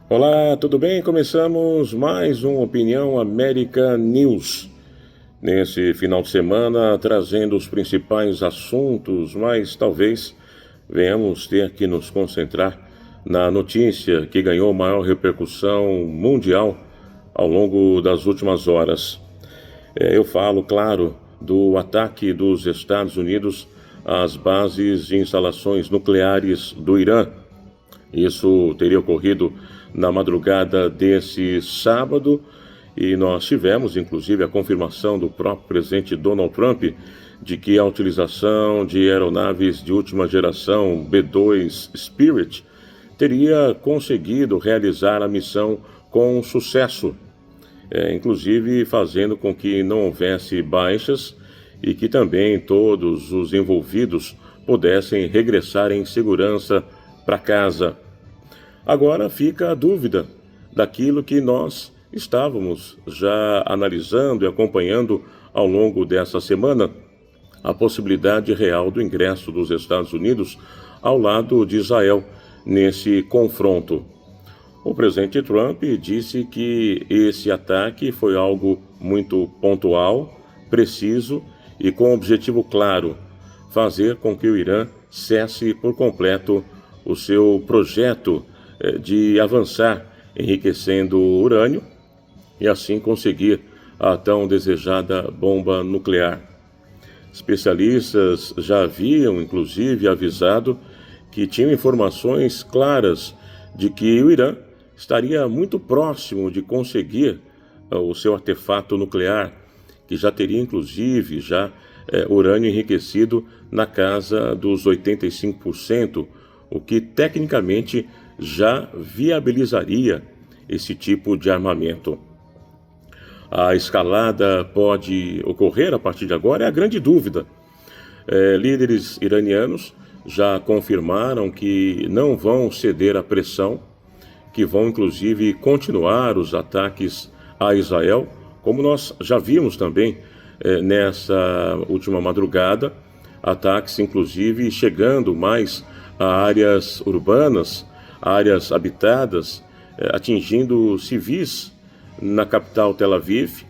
Olá, tudo bem? Começamos mais um Opinião América News. Nesse final de semana, trazendo os principais assuntos, mas talvez venhamos ter que nos concentrar na notícia que ganhou maior repercussão mundial ao longo das últimas horas. Eu falo, claro, do ataque dos Estados Unidos às bases de instalações nucleares do Irã. Isso teria ocorrido na madrugada desse sábado e nós tivemos, inclusive, a confirmação do próprio presidente Donald Trump de que a utilização de aeronaves de última geração B-2 Spirit teria conseguido realizar a missão com sucesso, inclusive fazendo com que não houvesse baixas e que também todos os envolvidos pudessem regressar em segurança para casa. Agora fica a dúvida daquilo que nós estávamos já analisando e acompanhando ao longo dessa semana, a possibilidade real do ingresso dos Estados Unidos ao lado de Israel nesse confronto. O presidente Trump disse que esse ataque foi algo muito pontual, preciso e com objetivo claro: fazer com que o Irã cesse por completo o seu projeto de avançar enriquecendo o urânio e assim conseguir a tão desejada bomba nuclear. Especialistas já haviam, inclusive, avisado que tinham informações claras de que o Irã estaria muito próximo de conseguir o seu artefato nuclear, que já teria, inclusive, urânio enriquecido na casa dos 85%, o que tecnicamente já viabilizaria esse tipo de armamento. A escalada pode ocorrer a partir de agora? É a grande dúvida. Líderes iranianos já confirmaram que não vão ceder à pressão, que vão inclusive continuar os ataques a Israel, como nós já vimos também nessa última madrugada, ataques inclusive chegando mais a áreas urbanas, áreas habitadas, atingindo civis na capital Tel Aviv,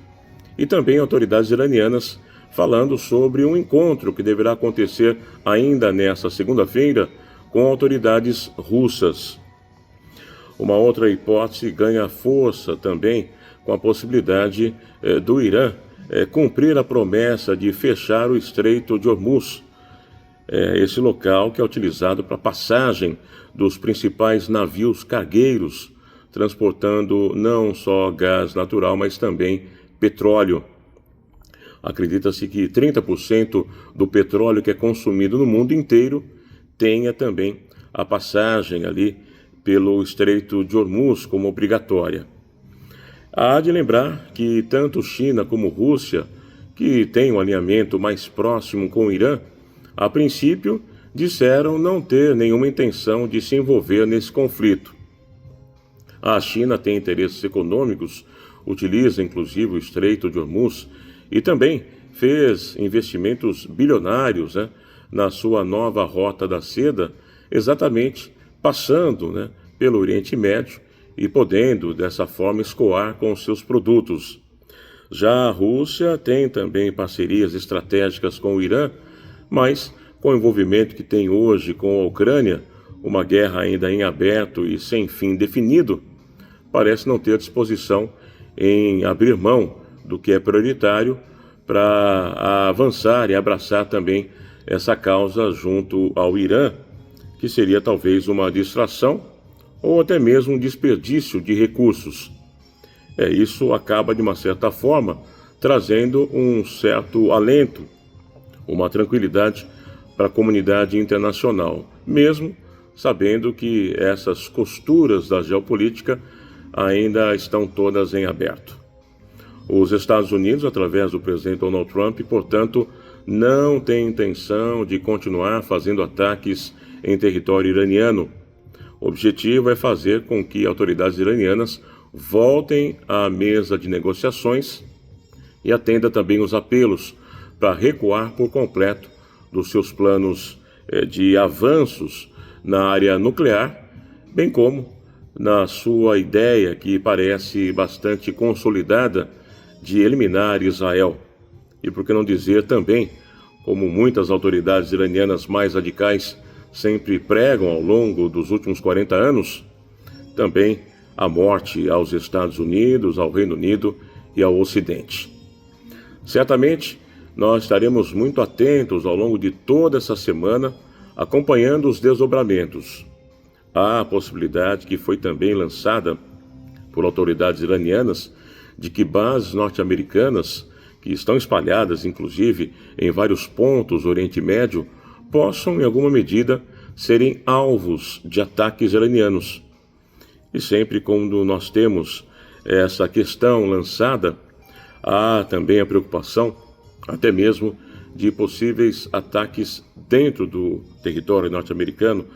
e também autoridades iranianas falando sobre um encontro que deverá acontecer ainda nesta segunda-feira com autoridades russas. Uma outra hipótese ganha força também com a possibilidade do Irã cumprir a promessa de fechar o Estreito de Hormuz, esse local que é utilizado para passagem dos principais navios cargueiros, transportando não só gás natural, mas também petróleo. Acredita-se que 30% do petróleo que é consumido no mundo inteiro tenha também a passagem ali pelo Estreito de Hormuz como obrigatória. Há de lembrar que tanto China como Rússia, que têm um alinhamento mais próximo com o Irã, a princípio disseram não ter nenhuma intenção de se envolver nesse conflito. A China tem interesses econômicos, utiliza inclusive o Estreito de Hormuz e também fez investimentos bilionários na sua nova Rota da Seda, exatamente passando pelo Oriente Médio e podendo dessa forma escoar com os seus produtos. Já a Rússia tem também parcerias estratégicas com o Irã, mas com o envolvimento que tem hoje com a Ucrânia, uma guerra ainda em aberto e sem fim definido, parece não ter disposição em abrir mão do que é prioritário para avançar e abraçar também essa causa junto ao Irã, que seria talvez uma distração ou até mesmo um desperdício de recursos. Isso acaba, de uma certa forma, trazendo um certo alento, uma tranquilidade para a comunidade internacional, mesmo sabendo que essas costuras da geopolítica ainda estão todas em aberto. Os Estados Unidos, através do presidente Donald Trump, portanto, não têm intenção de continuar fazendo ataques em território iraniano. O objetivo é fazer com que autoridades iranianas voltem à mesa de negociações e atenda também os apelos para recuar por completo dos seus planos de avanços na área nuclear, bem como na sua ideia, que parece bastante consolidada, de eliminar Israel. E por que não dizer também, como muitas autoridades iranianas mais radicais sempre pregam ao longo dos últimos 40 anos, também a morte aos Estados Unidos, ao Reino Unido e ao Ocidente. Certamente, nós estaremos muito atentos ao longo de toda essa semana, acompanhando os desdobramentos. Há a possibilidade, que foi também lançada por autoridades iranianas, de que bases norte-americanas, que estão espalhadas inclusive em vários pontos do Oriente Médio, possam em alguma medida serem alvos de ataques iranianos. E sempre quando nós temos essa questão lançada, há também a preocupação, até mesmo, de possíveis ataques dentro do território norte-americano,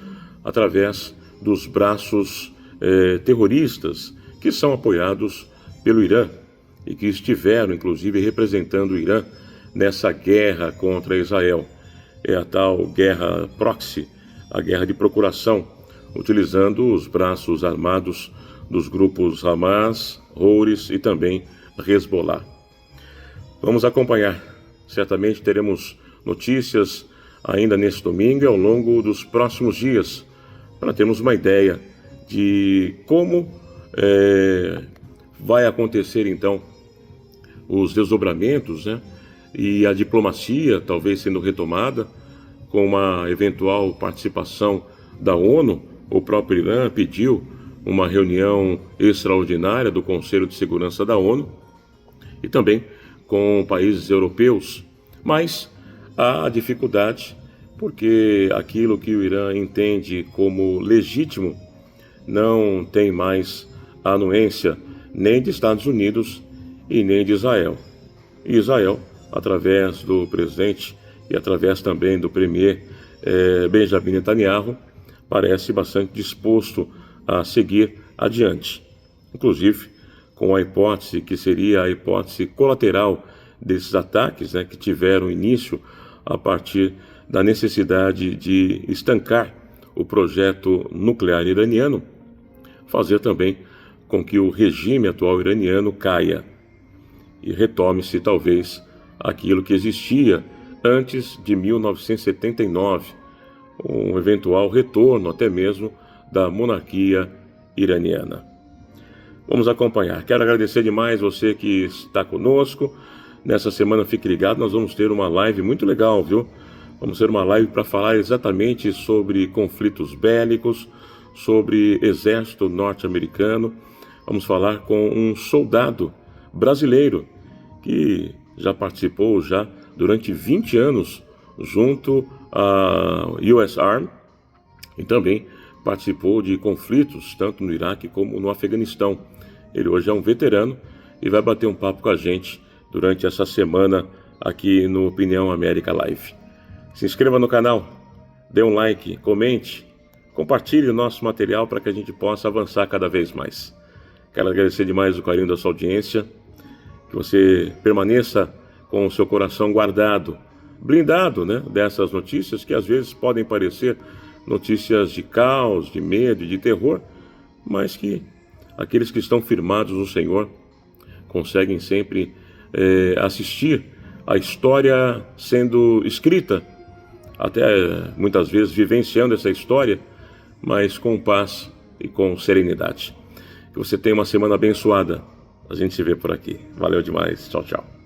através dos braços terroristas que são apoiados pelo Irã e que estiveram, inclusive, representando o Irã nessa guerra contra Israel. É a tal guerra proxy, a guerra de procuração, utilizando os braços armados dos grupos Hamas, Houris e também Hezbollah. Vamos acompanhar. Certamente teremos notícias ainda neste domingo e ao longo dos próximos dias, para termos uma ideia de como vai acontecer então os desdobramentos, né? E a diplomacia talvez sendo retomada, com uma eventual participação da ONU. O próprio Irã pediu uma reunião extraordinária do Conselho de Segurança da ONU e também com países europeus, mas há dificuldade porque aquilo que o Irã entende como legítimo não tem mais a anuência nem de Estados Unidos e nem de Israel. E Israel, através do presidente e através também do premier Benjamin Netanyahu, parece bastante disposto a seguir adiante, inclusive com a hipótese que seria a hipótese colateral desses ataques, que tiveram início a partir da necessidade de estancar o projeto nuclear iraniano, fazer também com que o regime atual iraniano caia e retome-se talvez aquilo que existia antes de 1979, um eventual retorno até mesmo da monarquia iraniana. Vamos acompanhar. Quero agradecer demais você que está conosco. Nessa semana, fique ligado, nós vamos ter uma live muito legal, viu? Vamos ter uma live para falar exatamente sobre conflitos bélicos, sobre exército norte-americano. Vamos falar com um soldado brasileiro que já participou durante 20 anos junto à US Army e também participou de conflitos tanto no Iraque como no Afeganistão. Ele hoje é um veterano e vai bater um papo com a gente durante essa semana aqui no Opinião América Live. Se inscreva no canal, dê um like, comente, compartilhe o nosso material para que a gente possa avançar cada vez mais. Quero agradecer demais o carinho da sua audiência, que você permaneça com o seu coração guardado, blindado, dessas notícias que às vezes podem parecer notícias de caos, de medo, de terror, mas que aqueles que estão firmados no Senhor conseguem sempre assistir a história sendo escrita, até muitas vezes vivenciando essa história, mas com paz e com serenidade. Que você tenha uma semana abençoada. A gente se vê por aqui. Valeu demais. Tchau, tchau.